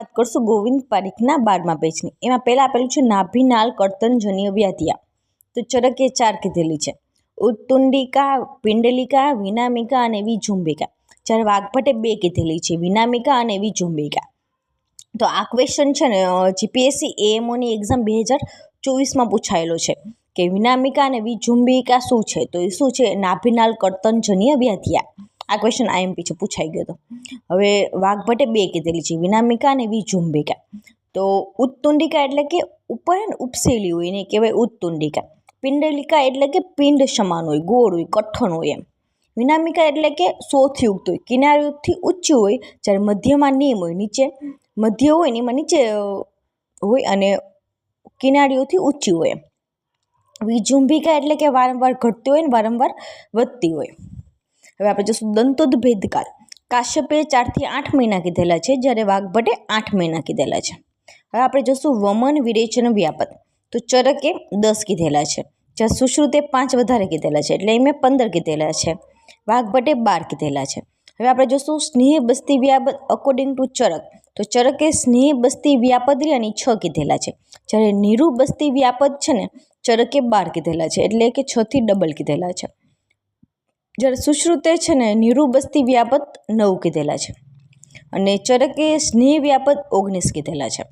વાત કરશું ગોવિંદ પારીખના 12મા પેજની. એમાં પહેલાં આપેલું છે નાભિનાલ કર્તનજન્ય વ્યાધિયા. તો ચરકે 4 કીધેલી છે, ઉત્તુંડિકા, પિંડલિકા, વિનામિકા અને વિજૃંભિકા. જ્યારે વાઘભટ્ટે 2 કીધેલી છે, વિનામિકા અને વિજૃંભિકા. તો આ ક્વેશ્ચન છે ને જીપીએસસી એએમઓની એક્ઝામ 2024માં પૂછાયેલો છે કે વિનામિકા અને વિજૃંભિકા શું છે. તો એ શું છે? નાભિનાલ કર્તનજન્ય વ્યાધિયા. આ ક્વેશ્ચન આઈએમપી છે, પૂછાઈ ગયો હતો. હવે વાઘભટ્ટે 2 કીધેલી છે, વિનામિકા અને વિજૃંભિકા. તો ઉત્તુંડિકા એટલે કે ઉપર ઉપસેલી હોય એને કહેવાય ઉત્તુંડિકા. પિંડલિકા એટલે કે પિંડ સમાન હોય, ગોળ હોય, કઠણ હોય એમ. વિનામિકા એટલે કે સોથી યુક્ત હોય, કિનારીઓથી ઊંચી હોય, જ્યારે મધ્યમાં નિમ હોય, નીચે મધ્ય હોય ને એમાં નીચે હોય અને કિનારીઓથી ઊંચી હોય એમ. વિજૃંભિકા એટલે કે વારંવાર ઘટતી હોય ને વારંવાર વધતી હોય. હવે આપણે જોશું દંતોદ્ભેદકાળ. કાશ્યપે 4 થી 8 મહિના કીધેલા છે, જ્યારે વાઘભટ્ટે 8 મહિના કીધેલા છે. હવે આપણે જોશું વમન વિરેચન વ્યાપત. તો ચરકે 10 કીધેલા છે, જ્યારે સુશ્રુતે 5 વધારે કીધેલા છે, એટલે મેં 15 કીધેલા છે. વાઘભટ્ટે 12 કીધેલા છે. હવે આપણે જોશું સ્નેહ બસ્તી વ્યાપત અકોર્ડિંગ ટુ ચરક. તો ચરકે સ્નેહ બસ્તી વ્યાપદ્રિયાની 6 કીધેલા છે, જ્યારે નીરુ બસ્તી વ્યાપદ છે ને ચરકે 12 કીધેલા છે, એટલે કે 6 થી ડબલ કીધેલા છે. જ્યારે સુશ્રુતે છે ને નીરુ બસ્તી વ્યાપત 9 કીધેલા છે અને ચરકે સ્નેહ વ્યાપત 19 કીધેલા છે.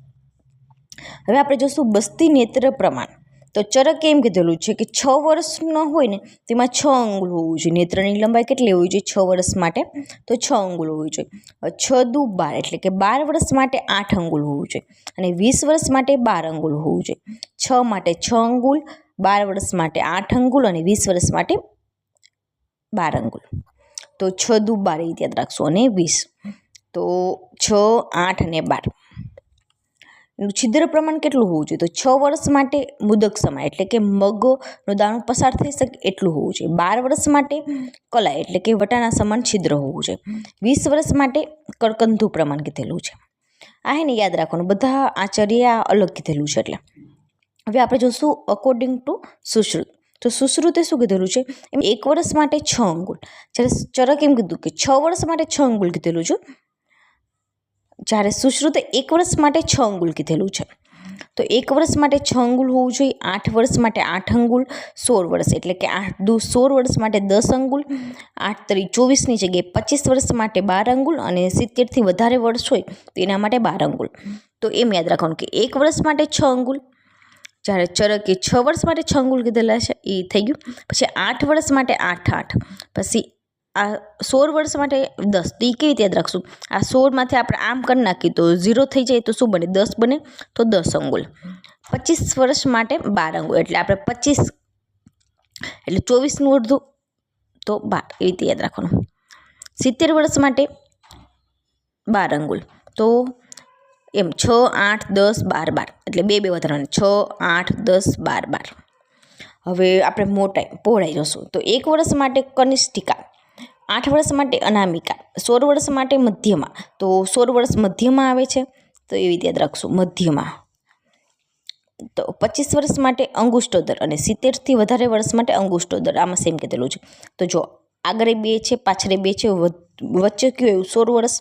હવે આપણે જોશું બસ્તી નેત્ર પ્રમાણ. તો ચરકે એમ કીધેલું છે કે 6 વર્ષનો હોય ને તેમાં 6 અંગુલ હોવું જોઈએ. નેત્રની લંબાઈ કેટલી હોવી જોઈએ 6 વર્ષ માટે? તો 6 અંગુલ હોવી જોઈએ. 6 દુ 12 એટલે કે 12 વર્ષ માટે 8 અંગુલ હોવું જોઈએ અને 20 વર્ષ માટે 12 અંગુલ હોવું જોઈએ. 6 માટે 6 અંગુલ, 12 વર્ષ માટે 8 અંગુલ અને 20 વર્ષ માટે 12 અંગુલ. તો 6 દુ 12 યાદ રાખશું અને 20. તો 6, 8 અને 12. છિદ્ર પ્રમાણ કેટલું હોવું જોઈએ? તો 6 વર્ષ માટે મુદક સમય એટલે કે મગનો દાણો પસાર થઈ શકે એટલું હોવું જોઈએ. 12 વર્ષ માટે કલાઈ એટલે કે વટાણા સમાન છિદ્ર હોવું જોઈએ. 20 વર્ષ માટે કળકંધુ પ્રમાણ કીધેલું છે. આ હે ને યાદ રાખવાનું, બધા આચાર્ય અલગ કીધેલું છે. એટલે હવે આપણે જોશું અકોર્ડિંગ ટુ સુશ્રુત. તો સુશ્રુતે શું કીધેલું છે? એમ 1 વર્ષ માટે 6 અંગુલ, જ્યારે ચરક એમ કીધું કે 6 વર્ષ માટે 6 અંગુલ કીધેલું છે, જ્યારે સુશ્રુતે 1 વર્ષ માટે 6 અંગુલ કીધેલું છે. તો 1 વર્ષ માટે 6 અંગુલ હોવું જોઈએ, 8 વર્ષ માટે 8 અંગુલ, 16 વર્ષ એટલે કે 8 દુ 16 વર્ષ માટે 10 અંગુલ, 8 તરી 24ની જગ્યાએ 25 વર્ષ માટે 12 અંગુલ અને 70થી વધારે વર્ષ હોય તો એના માટે 12 અંગુલ. તો એમ યાદ રાખવાનું કે 1 વર્ષ માટે 6 અંગુલ, જ્યારે ચરકે 6 વર્ષ માટે 6 અંગુલ કીધેલા છે એ થઈ ગયું. પછી 8 વર્ષ માટે 8, પછી આ 16 વર્ષ માટે 10. તો એ કેવી રીતે યાદ રાખશું? આ 16માંથી આપણે આમ કરી નાખીએ તો 0 થઈ જાય તો શું બને? 10 બને, તો 10 અંગુલ. 25 વર્ષ માટે 12 અંગુલ એટલે આપણે 25 એટલે 24નું અડધું તો 12, એ રીતે યાદ રાખવાનું. 70 વર્ષ માટે 12 અંગુલ. તો એમ 6, 8, 10, 12 એટલે 2 વધારવાના, 6, 8, 10, 12. હવે આપણે મોટાઈ પહોળાઈ જોશું. તો 1 વર્ષ માટે કનિષ્ઠિકા, 8 વર્ષ માટે અનામિકા, 16 વર્ષ માટે મધ્યમાં. તો 16 વર્ષ મધ્યમાં આવે છે, તો એવી રીતે યાદ રાખશું મધ્યમાં. તો 25 વર્ષ માટે અંગુષ્ટોદર અને 70થી વધારે વર્ષ માટે અંગુષ્ટોદર. આમાં સેમ કીધેલું છે. તો જો આગળ 2 છે, પાછળ 2 છે, વચ્ચે કયું એવું 16 વર્ષ,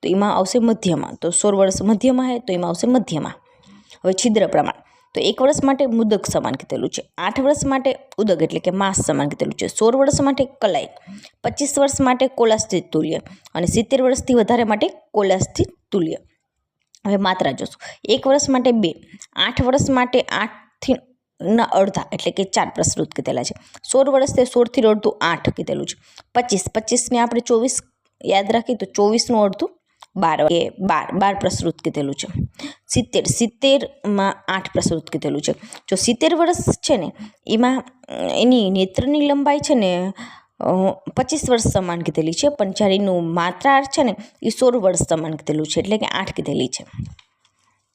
તો એમાં આવશે મધ્યમાં. તો 16 વર્ષ મધ્યમાં છે તો એમાં આવશે મધ્યમાં. હવે છિદ્ર પ્રમાણ. તો 1 વર્ષ માટે મુદક સમાન કીધેલું છે, 8 વર્ષ માટે ઉદક એટલે કે માસ સમાન કીધેલું છે, 16 વર્ષ માટે કલાઈ, 25 વર્ષ માટે કોલાસ્થિત તુલ્ય અને 70 વર્ષથી વધારે માટે કોલાસ્થિત તુલ્ય. હવે માત્રા જોશું. 1 વર્ષ માટે 2, 8 વર્ષ માટે 8થી ના અડધા એટલે કે 4 પ્રસૃત કીધેલા છે, 16 વર્ષથી 16થી અડધું 8 કીધેલું છે, 25ને આપણે 24 યાદ રાખીએ તો 24નું અડધું 12 કે 12 પ્રસૃત કીધેલું છે. 70માં 8 પ્રસૃત કીધેલું છે. જો 70 વર્ષ છે ને એમાં એની નેત્રની લંબાઈ છે ને 25 વર્ષ સમાન કીધેલી છે, પણ જ્યારે એનું માત્રા છે ને એ 16 વર્ષ સમાન કીધેલું છે, એટલે કે 8 કીધેલી છે.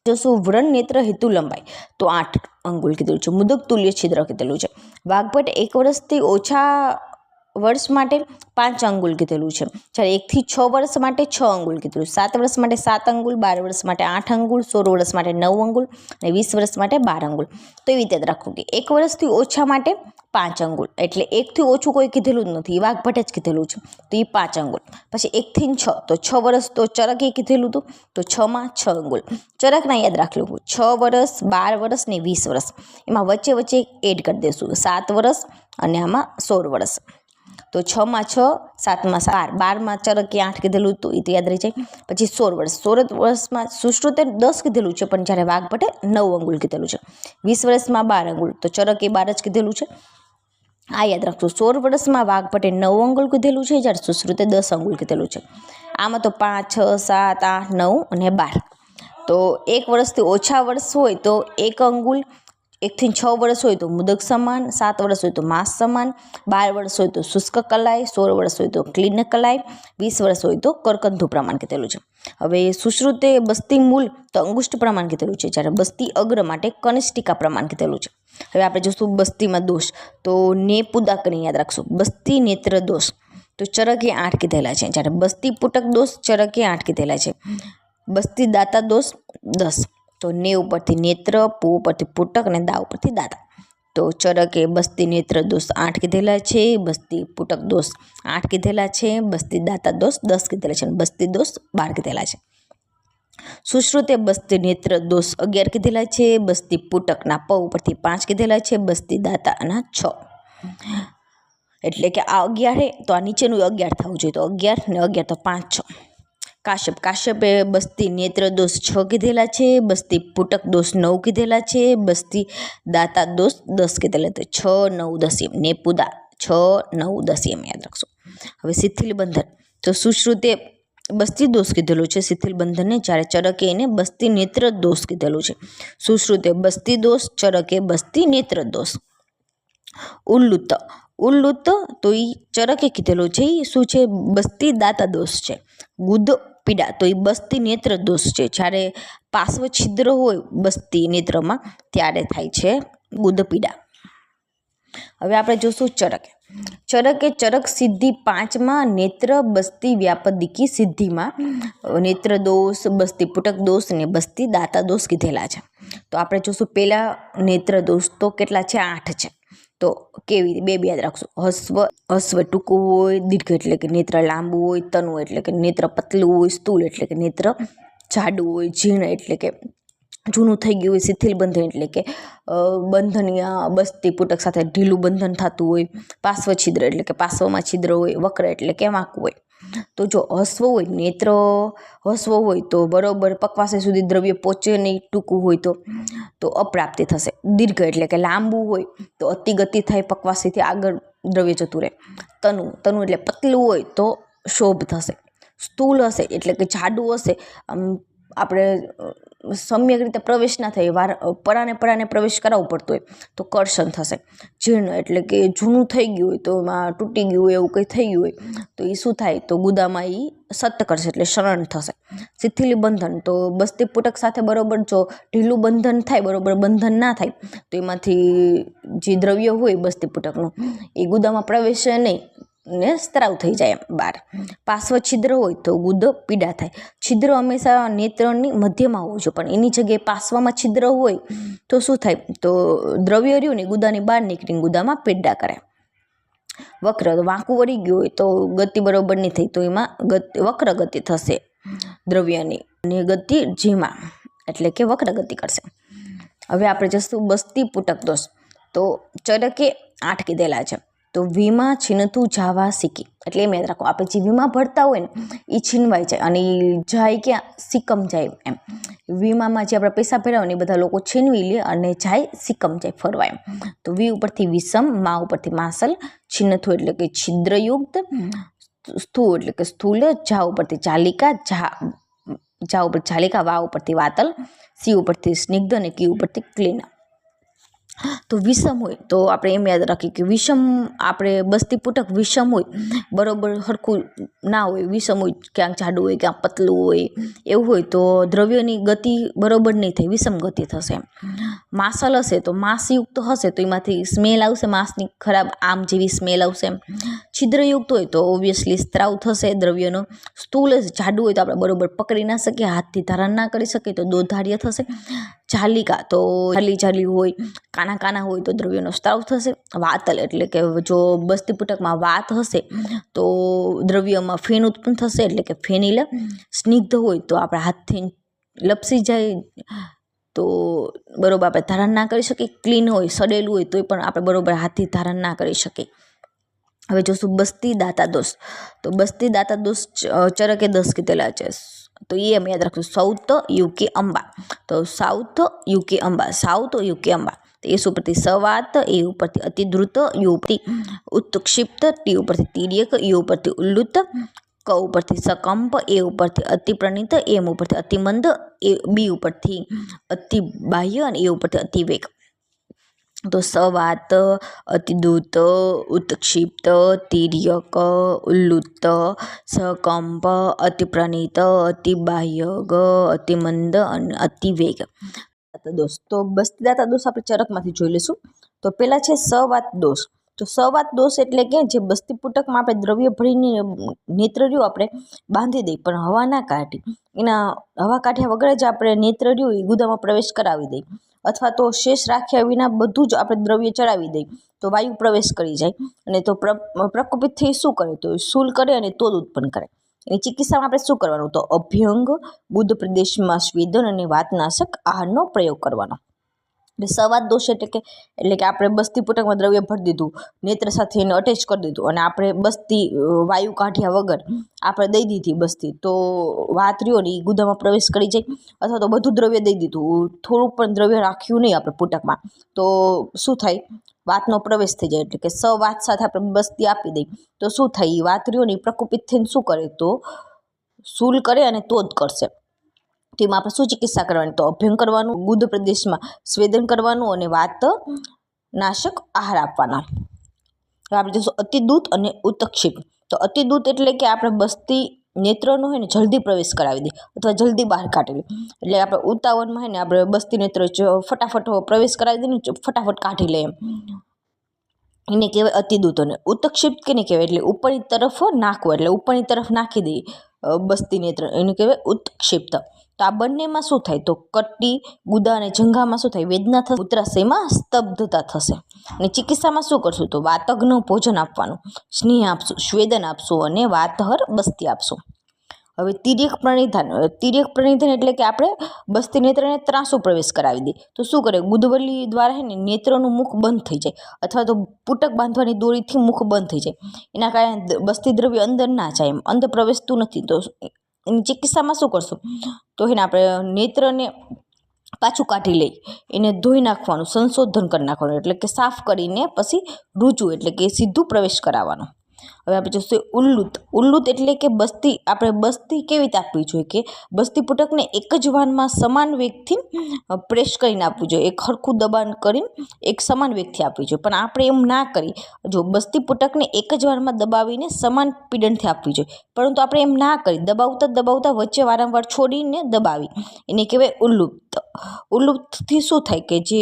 જો શું વ્રણ નેત્ર હેતુ લંબાઈ, તો 8 અંગુલ કીધેલું છે. મુદક તુલ્ય છિદ્ર કીધેલું છે. વાઘભટ્ટ 1 વર્ષથી ઓછા વર્ષ માટે 5 અંગુલ કીધેલું છે, જ્યારે 1 થી 6 વર્ષ માટે 6 અંગુલ કીધેલું, 7 વર્ષ માટે 7 અંગુલ, 12 વર્ષ માટે 8 અંગુલ, 16 વર્ષ માટે 9 અંગુલ અને 20 વર્ષ માટે 12 અંગુલ. તો એવી રીતે રાખવું કે 1 વર્ષથી ઓછા માટે 5 અંગુલ, એટલે 1થી ઓછું કોઈ કીધેલું જ નથી, વાઘભટે જ કીધેલું છે, તો એ 5 અંગુલ. પછી 1 થી 6, તો 6 વર્ષ તો ચરકે કીધેલું હતું, તો 6માં 6 અંગુલ. ચરકના યાદ રાખી લઉં, 6 વર્ષ, 12 વર્ષ ને 20 વર્ષ, એમાં વચ્ચે વચ્ચે એડ કરી દઈશું, 7 વર્ષ અને આમાં 16 વર્ષ. તો 6માં 6, 7માં 12, 12માં ચરકે 8 કીધેલું હતું, એ તો યાદ રહી જાય. પછી 16 વર્ષ, 16 વર્ષમાં સુશ્રુતે 10 કીધેલું છે, પણ જ્યારે વાઘભટે 9 અંગુલ કીધેલું છે. 20 વર્ષમાં 12 અંગુલ, તો ચરકે 12 જ કીધેલું છે, આ યાદ રાખજો. 16 વર્ષમાં વાઘભટે 9 અંગુલ કીધેલું છે, જ્યારે સુશ્રુતે 10 અંગુલ કીધેલું છે. આમાં તો 5, 6, 7, 8, 9 અને 12. તો 1 વર્ષથી ઓછા વર્ષ હોય તો 1 અંગુલ, 1 થી 6 વર્ષ હોય તો મુદક સમાન, 7 વર્ષ હોય તો માસ સમાન, 12 વર્ષ હોય તો શુષ્ક કલાઈ, 16 વર્ષ હોય તો ક્લીન કલાઈ, 20 વર્ષ હોય તો કરકંધુ પ્રમાણ કીધેલું છે. હવે સુશ્રુતે બસ્તી મૂલ તો અંગુષ્ઠ પ્રમાણ કીધેલું છે, જ્યારે બસ્તી અગ્ર માટે કનિષ્ઠિકા પ્રમાણ કીધેલું છે. હવે આપણે જોશું બસ્તીમાં દોષ, તો નેપુદાકને યાદ રાખશું. બસ્તી નેત્ર દોષ તો ચરકે 8 કીધેલા છે, જ્યારે બસ્તી પુટક દોષ ચરકે 8 કીધેલા છે. બસ્તી દાતા દોષ 10, તો ને ઉપરથી નેત્ર, પુ ઉપરથી પુટક અને દા ઉપરથી દાતા. તો ચરકે બસ્તી નેત્ર દોષ 8 કીધેલા છે, બસ્તી પુટક દોષ 8 કીધેલા છે, બસ્તી દાતા દોષ 10 કીધેલા છે, અને બસ્તી દોષ 12 કીધેલા છે. સુશ્રુતે બસ્તી નેત્ર દોષ 11 કીધેલા છે, બસ્તી પુટકના પ ઉપરથી 5 કીધેલા છે, બસ્તી દાતાના 6. એટલે કે આ 11 તો આ નીચેનું 11 થવું જોઈએ, તો 11 ને 11 તો 5, 6. કાશ્યપે બસ્તી નેત્ર દોષ 6 કીધેલા છે, બસ્તી પુટક દોષ 9 કીધેલા છે, બસ્તી દાતા દોષ 10 કીધેલા, તો 6, 9, 10 એમ. નેપુદા 6, 9, 10 એમ યાદ રાખશો. હવે શિથિલ બંધન, તો સુશ્રુતે બસ્તી દોષ કીધેલું છે શિથિલ બંધનને, જ્યારે ચરકે એને બસ્તી નેત્ર દોષ કીધેલું છે. સુશ્રુતે બસ્તી દોષ, ચરકે બસ્તી નેત્ર દોષ. ઉલ્લુત, ઉલ્લુત તો એ ચરકે કીધેલું છે, એ શું છે? બસ્તી દાતા દોષ છે. ગુદ પીડા તો એ બસ્તી નેત્ર દોષ છે, જ્યારે પાર્શ્વ છિદ્ર હોય બસ્તી નેત્રમાં ત્યારે થાય છે ગુદ પીડા. હવે આપણે જોશું ચરકે. ચરકે ચરક સિદ્ધિ 5માં નેત્ર બસ્તી વ્યાપદિકી સિદ્ધિમાં નેત્ર દોષ, બસ્તી પુટક દોષ અને બસ્તી દાતા દોષ કીધેલા છે. તો આપણે જોશું પહેલા નેત્ર દોષ તો કેટલા છે? 8 છે. તો કેવી બે યાદ રાખશું. હસ્વ ટૂંકું હોય, દીર્ઘ એટલે કે નેત્ર લાંબુ હોય, તનુ એટલે કે નેત્ર પતલું હોય, સ્થૂલ એટલે કે નેત્ર જાડું હોય, જીર્ણ એટલે કે જૂનું થઈ ગયું હોય, શિથિલ બંધન એટલે કે બંધન બસ્તી પુટક સાથે ઢીલું બંધન થતું હોય, પાર્શ્વ છિદ્ર એટલે કે પાર્શ્વમાં છિદ્ર હોય, વક્ર એટલે કે વાંકું હોય. તો જો હસ્વ હોય, નેત્ર હસ્વ હોય તો બરોબર પકવાસે સુધી દ્રવ્ય પહોંચે નહીં, ટૂંકું હોય તો અપ્રાપ્તિ થશે. દીર્ઘ એટલે કે લાંબુ હોય તો અતિગતિ થાય, પકવાસીથી આગળ દ્રવ્ય જતું રહે. તનુ એટલે પતલું હોય તો શોભ થશે. સ્થૂલ હશે એટલે કે જાડું હશે, આપણે સમ્યક રીતે પ્રવેશ ના થાય, પરાને પ્રવેશ કરાવવો પડતો હોય તો કર્ષણ થશે. જીર્ણ એટલે કે જૂનું થઈ ગયું હોય તો એમાં તૂટી ગયું હોય, એવું કંઈ થઈ ગયું હોય તો એ શું થાય? તો ગુદામાં એ સત્ત કરશે એટલે શરણ થશે. શિથિલ બંધન તો બસ્તી પુટક સાથે બરોબર જો ઢીલું બંધન થાય, બરોબર બંધન ના થાય તો એમાંથી જે દ્રવ્ય હોય બસ્તી પુટકનું એ ગુદામાં પ્રવેશે નહીં ને સ્ત્રાવ થઈ જાય એમ બહાર. પાર્શ્વ છિદ્ર હોય તો ગુદ પીડા થાય. છિદ્ર હંમેશા નેત્રની મધ્યમાં હોવું જોઈએ, પણ એની જગ્યાએ પાર્શ્વમાં છિદ્ર હોય તો શું થાય? તો દ્રવ્ય રહ્યું ને ગુદાની બહાર નીકળીને ગુદામાં પીડા કરે. વક્ર વાંકું વળી ગયું હોય તો ગતિ બરોબર નહીં થઈ, તો એમાં વક્ર ગતિ થશે દ્રવ્યની, અને ગતિ ધીમા એટલે કે વક્ર ગતિ કરશે. હવે આપણે જશું બસ્તી પુટક દોષ. તો ચરકે 8 કીધેલા છે. તો વીમાં છીનતું જાવા શીખી, એટલે એમ યાદ રાખો, આપણે જે વીમાં ભરતા હોય ને એ છીનવાઈ જાય અને જાય ક્યાં? સિક્કમ જાય એમ. વીમામાં જે આપણે પૈસા ભર્યા હોય ને એ બધા લોકો છીનવી લે અને જાય સિક્કમ જાય ફરવા એમ. તો વી ઉપરથી વિષમ, મા ઉપરથી માસલ, છીનતું એટલે કે છિદ્રયુક્ત, સ્થૂળ એટલે કે સ્થૂલ, જા ઉપરથી ચાલિકા, જા ઉપર ચાલિકા, વા ઉપરથી વાતલ, સી ઉપરથી સ્નિગ્ધ અને કી ઉપરથી ક્લીન. તો વિષમ હોય તો આપણે એમ યાદ રાખીએ કે વિષમ, આપણે બસ્તી પુટક વિષમ હોય, બરોબર સરખું ના હોય, વિષમ હોય, ક્યાંક જાડું હોય, ક્યાંક પતલું હોય, એવું હોય તો દ્રવ્યની ગતિ બરોબર નહીં થાય, વિષમ ગતિ થશે એમ. માસલ હશે તો માંસયુક્ત હશે તો એમાંથી સ્મેલ આવશે, માંસની ખરાબ આમ જેવી સ્મેલ આવશે એમ. છિદ્રયુક્ત હોય તો ઓબ્વિયસલી સ્ત્રાવ થશે દ્રવ્યનો. સ્થૂલ જાડું હોય તો આપણે બરોબર પકડી ના શકીએ, હાથથી ધારણ ના કરી શકીએ તો દોધાર્ય થશે. જાલિકા તો જાલી હોય, કાના કાના હોય તો દ્રવ્યનો સ્ત્રાવ થશે. વાતલ એટલે કે જો બસ્તીપૂટકમાં વાત હશે તો દ્રવ્યમાં ફેન ઉત્પન્ન થશે એટલે કે ફેનિલ. સ્નિગ્ધ હોય તો આપણા હાથથી લપસી જાય તો બરોબર આપણે ધારણ ના કરી શકીએ. ક્લીન હોય સડેલું હોય તો પણ આપણે બરોબર હાથથી ધારણ ના કરી શકીએ. હવે જોશું બસ્તી દાતા દોષ. તો બસ્તી દાતા દોષ ચરકે 10 કીધેલા છે તો એ અમે યાદ રાખશું. સાઉથ યુકે અંબા. તો સાઉથ યુકે અંબા, સાઉથ યુકે અંબા. તો એસ ઉપરથી સવાત, એ ઉપરથી અતિદ્રુત, યુ ઉપરથી ઉત્ક્ષિપ્ત, ટી ઉપરથી તિર્યક, યુ ઉપરથી ઉલ્લુત, ક ઉપરથી સકંપ, એ ઉપરથી અતિપ્રણિત, એમ ઉપરથી અતિમંદ, એ બી ઉપરથી અતિ બાહ્ય અને એ ઉપરથી અતિવેગ. તો સવાત, અતિદૂત, ઉત્ક્ષિપ્ત, તિર્યક, ઉલ્લુત, સકંપ, અતિપ્રણિત, અતિબાહ્ય, અતિમંદ અને અતિવેગ. તો બસ્તીદાતા દોષ આપણે ચરકમાંથી જોઈ લઈશું. તો પહેલા છે સવાત દોષ. તો સવાત દોષ એટલે કે જે બસ્તીપૂટકમાં આપણે દ્રવ્ય ભરીને નેત્રર્યું આપણે બાંધી દઈએ પણ હવા ના કાઢી, એના હવા કાઢ્યા વગર જ આપણે નેત્રર્યું એ ગુદામાં પ્રવેશ કરાવી દઈએ, અથવા તો શેષ રાખ્યા વિના બધું જ આપણે દ્રવ્ય ચડાવી દઈએ તો વાયુ પ્રવેશ કરી જાય અને તો પ્રકોપિત થઈ શું કરે તો શૂલ કરે અને તોદ ઉત્પન્ન કરે. એની ચિકિત્સામાં આપણે શું કરવાનું તો અભ્યંગ, બુદ્ધ પ્રદેશમાં સ્વેદન અને વાતનાશક આહારનો પ્રયોગ કરવાનો. એટલે સવાત દોષ એટલે કે આપણે બસ્તીપૂટકમાં દ્રવ્ય ભરી દીધું, નેત્ર સાથે એને અટેચ કરી દીધું અને આપણે બસ્તી વાયુ કાઢ્યા વગર આપણે દઈ દીધી બસ્તી તો વાત રહ્યો ને એ ગુદામાં પ્રવેશ કરી જાય, અથવા તો બધું દ્રવ્ય દઈ દીધું થોડું પણ દ્રવ્ય રાખ્યું નહીં આપણે પૂટકમાં તો શું થાય વાતનો પ્રવેશ થઈ જાય. એટલે કે સવાત સાથે આપણે બસ્તી આપી દઈ તો શું થાય એ વાત રહ્યો ને એ પ્રકોપિત થઈને શું કરે તો શૂલ કરે અને તોદ કરશે. તેમાં આપણે શું ચિકિત્સા કરવાની તો અભ્યંગ કરવાનું, બુદ્ધ પ્રદેશમાં સ્વેદન કરવાનું અને વાત નાશક આહાર આપવાના. હવે આપણે જોઈશું અતિદૂત અને ઉત્ક્ષિપ્ત. તો અતિદૂત એટલે કે આપણે બસ્તી નેત્રનો હોય ને જલ્દી પ્રવેશ કરાવી દે અથવા જલ્દી બહાર કાઢી લે. એટલે આપણે ઉતાવળમાં હોય ને આપણે બસ્તી નેત્ર ફટાફટ પ્રવેશ કરાવી દઈએ ને ફટાફટ કાઢી લે એમ, એને કહેવાય અતિદૂત. અને ઉત્ક્ષિપ્ત કેને કહેવાય એટલે ઉપરની તરફ નાખવું, એટલે ઉપરની તરફ નાખી દઈએ બસ્તી નેત્ર, એને કહેવાય ઉત્ક્ષિપ્ત. તો આ બંનેમાં શું થાય તો કટ્ટી, ગુદા અને જંઘામાં શું થાય વેદના થશે, મૂત્રાશયમાં સ્તબ્ધતા થશે. અને ચિકિત્સામાં શું કરશું તો વાતજ્ઞ ભોજન આપવાનું, સ્નેહ આપશું, સ્વેદન આપશું અને વાતહર બસ્તી આપશું. હવે તિર્યક પ્રણિધાન. તિર્યક પ્રણિધાન એટલે કે આપણે બસ્તી નેત્રને ત્રાંસો પ્રવેશ કરાવી દઈએ તો શું કરે ગુદવલી દ્વારા હે ને નેત્રનું મુખ બંધ થઈ જાય અથવા તો પૂટક બાંધવાની દોરીથી મુખ બંધ થઈ જાય, એના કારણે બસ્તી દ્રવ્ય અંદર ના જાય, એમ અંદર પ્રવેશતું નથી. તો એની ચિકિત્સામાં શું કરશું તો એને આપણે નેત્રને પાછું કાઢી લઈ એને ધોઈ નાખવાનું, સંશોધન કરી નાખવાનું એટલે કે સાફ કરીને પછી રૂચવું એટલે કે સીધું પ્રવેશ કરાવવાનો. હવે આપણે જોઈશું ઉલ્લુત. ઉલ્લુત એટલે કે બસ્તી આપણે બસ્તી કેવી રીતે આપવી જોઈએ કે બસ્તી પૂટકને એક જ વારમાં સમાન વેગથી પ્રેસ કરીને આપવું જોઈએ, એક સરખું દબાણ કરીને એક સમાન વેગથી આપવી જોઈએ. પણ આપણે એમ ના કરી, જો બસ્તી પૂટકને એક જ વારમાં દબાવીને સમાન પીડનથી આપવી જોઈએ, પરંતુ આપણે એમ ના કરી દબાવતા વચ્ચે વારંવાર છોડીને દબાવી, એને કહેવાય ઉલ્લુપ્ત. ઉલ્લુપ્તથી શું થાય કે જે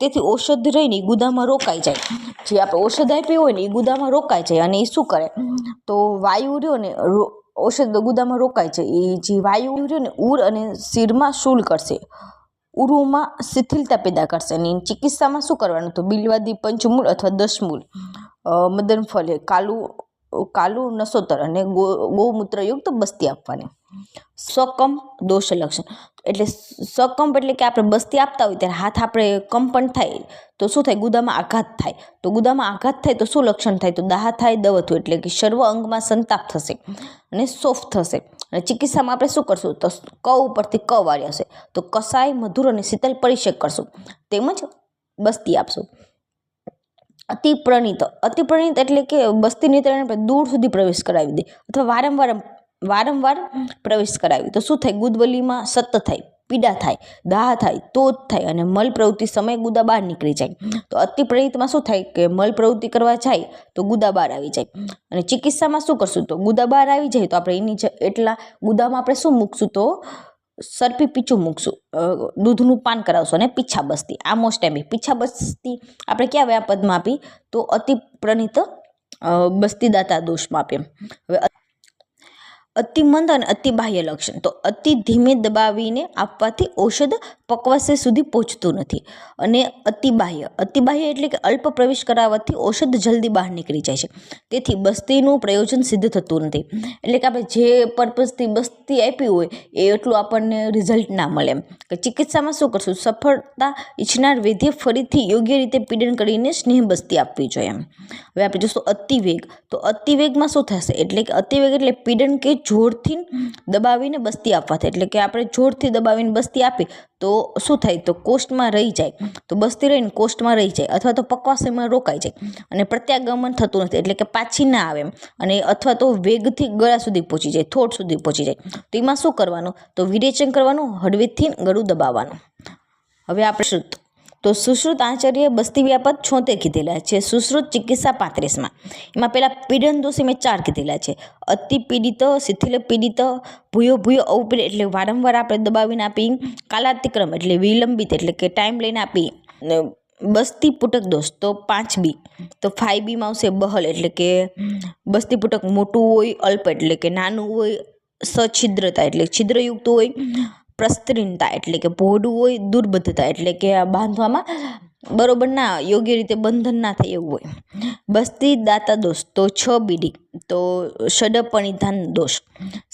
તેથી ઔષધ રહીને એ ગુદામાં રોકાઈ જાય, જે આપણે ઔષધ આપી હોય ને એ ગુદામાં રોકાઈ જાય અને એ શું કરે તો વાયુ રહ્યો ને ઔષધ ગુદામાં રોકાઈ જાય, એ જે વાયુ રહ્યો ને ઉર અને શિરમાં શૂલ કરશે, ઉરુમાં શિથિલતા પેદા કરશે. અને ચિકિત્સામાં શું કરવાનું તો બિલવાદી પંચમૂળ અથવા 10 મૂળ, મદનફળ, કાલું નસોતર અને ગૌમૂત્રયુક્ત બસ્તી આપવાની. સકંપ દોષ લક્ષણ એટલે સકંપ એટલે કે આપણે બસ્તી આપતા હોય ત્યારે હાથ આપણે કંપન થાય તો શું થાય ગુદામાં આઘાત થાય. તો ગુદામાં આઘાત થાય તો શું લક્ષણ થાય તો દાહ થાય, દવથું એટલે કે સર્વ અંગમાં સંતાપ થશે અને સોફ થશે. અને ચિકિત્સામાં આપણે શું કરશું તો ક ઉપરથી ક વાળી હશે તો કસાય, મધુર અને શીતલ પરિષેક કરશું, તેમજ બસ્તી આપશું. અતિપ્રણિત. અતિપ્રણિત એટલે કે બસ્તી નેત્રને આપણે દૂર સુધી પ્રવેશ કરાવી દે અથવા વારંવાર પ્રવેશ કરાવી તો શું થાય ગુદવલીમાં સત્ત થાય, પીડા થાય, દાહ થાય, તોદ થાય અને મલ પ્રવૃત્તિ સમયે ગુદા બહાર નીકળી જાય. તો અતિપ્રણિતમાં શું થાય કે મલ પ્રવૃત્તિ કરવા જાય તો ગુદા બહાર આવી જાય. અને ચિકિત્સામાં શું કરશું તો ગુદા બહાર આવી જાય તો આપણે એની એટલા ગુદામાં આપણે શું મૂકશું તો સરપી પીછું મૂકશું, દૂધનું પાન કરાવશું અને પીછા બસ્તી. આ મોસ્ટ ટાઈમ પીછા બસ્તી આપણે ક્યાં વ્યા પદમાં આપી તો અતિપ્રણિત બસ્તીદાતા દોષમાં આપીએ. હવે અતિમંદ અને અતિબાહ્ય લક્ષણ. તો અતિ ધીમે દબાવીને આપવાથી ઔષધ પક્વાશય સુધી પહોંચતું નથી. અને અતિબાહ્ય એટલે કે અલ્પ પ્રવેશ કરાવવાથી ઔષધ જલ્દી બહાર નીકળી જાય છે. તેથી બસ્તીનું પ્રયોજન સિદ્ધ થતું નથી. એટલે કે આપણે જે પર્પઝથી બસ્તી આપી હોય એ એટલું આપણને રિઝલ્ટ ના મળે એમ. કે ચિકિત્સામાં શું કરશું, સફળતા ઈચ્છનાર વૈદ્ય ફરીથી યોગ્ય રીતે પીડન કરીને સ્નેહ બસ્તી આપવી જોઈએ એમ. હવે આપણે જોઈશું અતિવેગ. તો અતિવેગમાં શું થશે, એટલે કે અતિવેગ એટલે પીડન કે જોરથી દબાવીને બસ્તી આપવાથી. એટલે કે આપણે જોરથી દબાવીને બસ્તી આપી તો શું થાય, તો કોષ્ટમાં રહી જાય, તો બસ્તી રહીને કોષ્ટમાં રહી જાય અથવા તો પક્વાશયમાં રોકાઈ જાય અને પ્રત્યાગમન થતું નથી, એટલે કે પાછી ના આવે એમ. અને અથવા તો વેગથી ગળા સુધી પહોંચી જાય, થોટ સુધી પહોંચી જાય. તો એમાં શું કરવાનું, તો વિરેચન કરવાનું, હળવેથી ગળું દબાવવાનું. હવે આપણે તો સુશ્રુત આચાર્ય બસ્તી વ્યાપત 76 કીધેલા છે, સુશ્રુત ચિકિત્સા 35માં. એમાં પહેલાં પીડન દોષ મેં 4 કીધેલા છે. અતિ પીડિત, શિથિલ પીડિત, ભૂયો અવપીડિત એટલે વારંવાર આપણે દબાવીને આપી, કાલાતિક્રમ એટલે વિલંબિત એટલે કે ટાઈમ લઈને આપી, બસ્તી પૂટક દોષ તો 5B. તો 5Bમાં આવશે બહલ એટલે કે બસ્તી પૂટક મોટું હોય, અલ્પ એટલે કે નાનું હોય, સછિદ્રતા એટલે છિદ્રયુક્ત હોય, પ્રસ્તરીનતા એટલે કે પહોળું હોય, દુર્બદ્ધતા એટલે કે બાંધવામાં બરોબર ના યોગ્ય રીતે બંધન ના થાય એવું હોય. બસ્તી દાતા દોષ તો 6BD. તો ષડપરિધાન દોષ.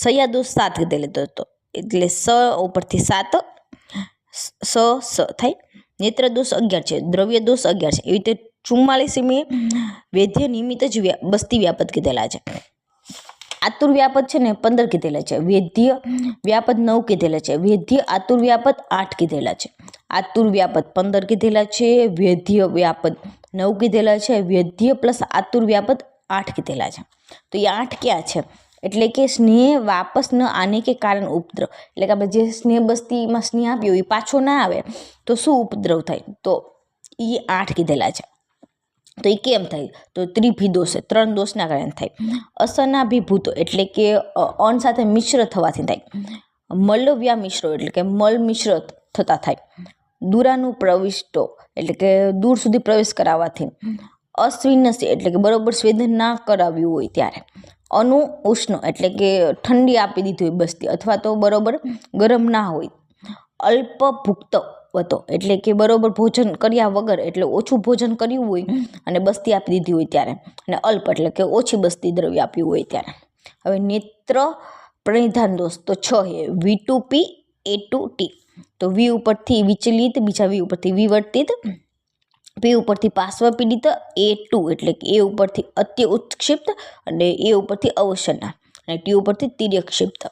સયા દોષ 7 કીધેલો તો એટલે સ ઉપરથી 7 સ થાય. નેત્ર દોષ 11 છે, દ્રવ્ય દોષ 11 છે. એવી રીતે 44 વૈદ્ય નિમિત્ત જ બસ્તી વ્યાપત કીધેલા છે. આતુર વ્યાપત છે ને 15 કીધેલા છે, વૈદ્ય વ્યાપત 9 કીધેલા છે, વૈદ્ય આતુર વ્યાપત 8 કીધેલા છે. આતુર વ્યાપત 15 કીધેલા છે, વૈદ્ય વ્યાપત 9 કીધેલા છે, વૈદ્ય પ્લસ આતુર વ્યાપત 8 કીધેલા છે. તો એ 8 ક્યાં છે, એટલે કે સ્નેહ વાપસ ન આને કે કારણ ઉપદ્રવ. એટલે કે આપણે જે સ્નેહ બસ્તીમાં સ્નેહ આપ્યો એ પાછો ના આવે તો શું ઉપદ્રવ થાય, તો એ 8 કીધેલા છે. તો એ કેમ થાય, તો ત્રિભિદોષ 3 દોષના કારણે થાય. અસનાભિભૂતો એટલે કે અન્ન સાથે મિશ્ર થવાથી થાય. મલવ્યા મિશ્રો એટલે કે મલ મિશ્ર થતા થાય. દૂરાનું પ્રવિષ્ટો એટલે કે દૂર સુધી પ્રવેશ કરાવવાથી. અસ્વિનસી એટલે કે બરોબર સ્વેદન ના કરાવ્યું હોય ત્યારે. અનુ ઉષ્ણ એટલે કે ઠંડી આપી દીધી હોય બસ્તી અથવા તો બરોબર ગરમ ના હોય. અલ્પ ભુક્ત હતો એટલે કે બરોબર ભોજન કર્યા વગર એટલે ઓછું ભોજન કર્યું હોય અને બસ્તી આપી દીધી હોય ત્યારે. અને અલ્પ એટલે કે ઓછી બસ્તી દ્રવ્ય આપ્યું હોય ત્યારે. હવે નેત્ર પ્રણિધાન દોષ તો 6 V2P A2T. તો વી ઉપરથી વિચલિત, બીજા વી ઉપરથી વિવર્તિત, પી ઉપરથી પાર્શ્વ પીડિત, A2 એટલે કે એ ઉપરથી અત્ય ઉત્ક્ષિપ્ત અને એ ઉપરથી અવસરના અને ટી ઉપરથી તિર્યક્ષિપ્ત.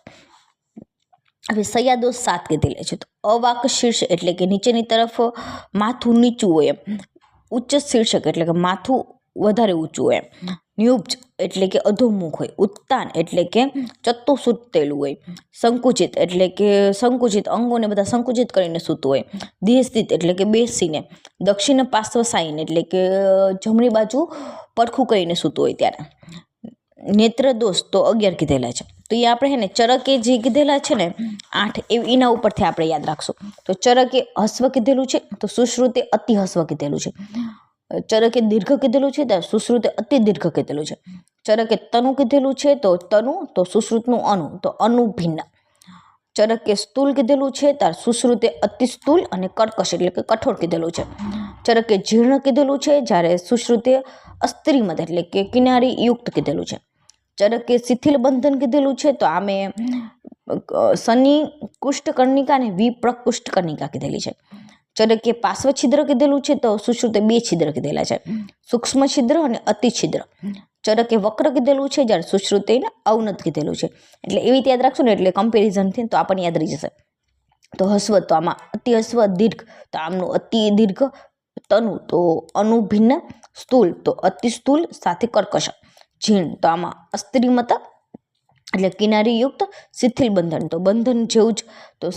હવે સયા દોષ 7 કીધેલા છે. તો અવાક શીર્ષ એટલે કે નીચેની તરફ માથું નીચું હોય એમ. ઉચ્ચ શીર્ષક એટલે કે માથું વધારે ઊંચું હોય એમ. નિયુબ્જ એટલે કે અધોમુખ હોય. ઉત્તાન એટલે કે ચત્તું સૂતેલું હોય. સંકુચિત એટલે કે સંકુચિત અંગોને બધા સંકુચિત કરીને સૂતું હોય. દેહસ્થિત એટલે કે બેસીને. દક્ષિણ પાર્શ્વ સાઈન એટલે કે જમણી બાજુ પડખું કરીને સૂતું હોય ત્યારે. નેત્ર દોષ તો 11 કીધેલા છે. તો એ આપણે હે ને ચરકે જે કીધેલા છે ને 8 એના ઉપરથી આપણે યાદ રાખશું. તો ચરકે હસ્વ કીધેલું છે, તો સુશ્રુતે અતિ હસ્વ કીધેલું છે. ચરકે દીર્ઘ કીધેલું છે, તો સુશ્રુતે અતિ દીર્ઘ કીધેલું છે. ચરકે તનુ કીધેલું છે, તો તનુ, તો સુશ્રુતનું અનુ, તો અનુ ભિન્ન. ચરકે સ્થૂલ કીધેલું છે, ત્યારે સુશ્રુતે અતિ સ્થૂલ અને કર્કશ એટલે કે કઠોર કીધેલું છે. ચરકે જીર્ણ કીધેલું છે, જ્યારે સુશ્રુતે અસ્ત્રીમત એટલે કે કિનારી યુક્ત કીધેલું છે. ચરકે શિથિલ બંધન કીધેલું છે, તો આમે શનિ કુષ્ઠ કર્ણિકા અને વિપ્રકુષ્ઠ કર્ણિકા કીધેલી છે. ચરકે પાર્શ્વ છિદ્ર કીધેલું છે, તો સુશ્રુતે 2 છિદ્ર કીધેલા છે, સૂક્ષ્મ છિદ્ર અને અતિ છિદ્ર. ચરકે વક્ર કીધેલું છે, જ્યારે સુશ્રુતે અવનત કીધેલું છે. એટલે એવી રીતે યાદ રાખશું ને એટલે કમ્પેરિઝનથી તો આપણને યાદ રહી જશે. તો હસ્વ તો આમાં અતિ હસ્વ, દીર્ઘ તો આમનું અતિ દીર્ઘ, તનુ તો અનુભિન્ન, સ્થૂલ તો અતિ સ્થૂલ સાથે કર્કશ, જીર્ણ તો આમાં અસ્ત્રીમત એટલે કિનારી યુક્ત, શિથિલ બંધન તો બંધન જેવું જ, તો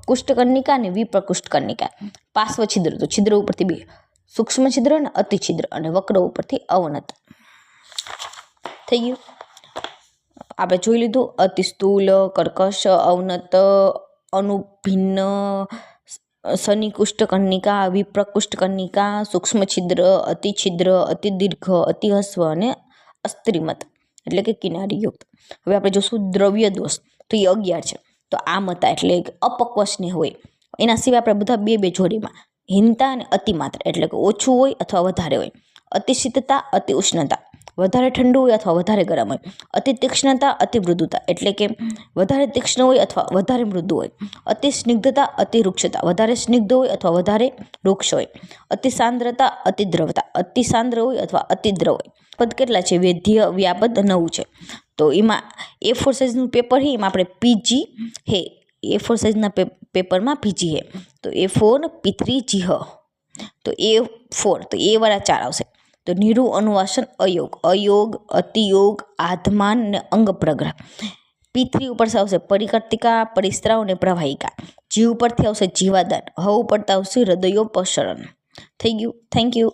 કુષ્ઠ કર્ણિકા અને વિપ્રકુષ્ઠ કર્ણિકા. પાર્શ્વ છિદ્ર તો છિદ્ર ઉપરથી 2, સૂક્ષ્મ છિદ્ર અને અતિ છિદ્ર અને વક્ર ઉપરથી અવનત. થઈ ગયું. આપણે જોઈ લીધું અતિ સ્થૂલ, કર્કશ, અવનત, અનુભિન્ન, શનિકુષ્ઠ કર્ણિકા, વિપ્રકુષ્ઠ કર્ણિકા, સૂક્ષ્મ છિદ્ર, અતિ દીર્ઘ, અતિ હસ્વ અને અસ્ત્રીમત. એટલે કે કિનારીયુક્ત. હવે આપણે જોશું દ્રવ્ય દોષ, તો એ 11 છે. તો આમતા એટલે કે અપક્વ સ્નેહ હોય. એના સિવાય આપણે બધા બે જોડીમાં હીનતા અને અતિમાત્રા એટલે કે ઓછું હોય અથવા વધારે હોય. અતિ શીતતા, અતિ ઉષ્ણતા, વધારે ઠંડુ હોય અથવા વધારે ગરમ હોય. અતિ તીક્ષ્ણતા, અતિ મૃદુતા એટલે કે વધારે તીક્ષ્ણ હોય અથવા વધારે મૃદુ હોય. અતિ સ્નિગ્ધતા, અતિ રૂક્ષતા, વધારે સ્નિગ્ધ હોય અથવા વધારે રૂક્ષ હોય. અતિ સાંદ્રતા, અતિ દ્રવતા, અતિ સાંદ્ર હોય અથવા અતિ દ્રવ હોય. પદ કેટલા છે? વેધ્ય વ્યાપદ 9 છે. તો એમાં A4 સાઇઝનું પેપર છે, એમાં આપણે પીજી હે A4 સાઇઝના પેપરમાં પીજી હે, તો A4 P3 જીહ, તો A4 તો એ વાળા 4 આવશે. તો નિરુ અનુવાસન અયોગ, અયોગ, અતિયોગ, આધમાન ને અંગ પ્રગ્રહ. P3 ઉપર આવશે પરિકર્તિકા, પરિસ્ત્રાવ ને પ્રવાહિકા. જી ઉપરથી આવશે જીવાદાન, હ ઉપરથી આવશે હૃદયોપસરણ. થઈ ગયું. Thank you.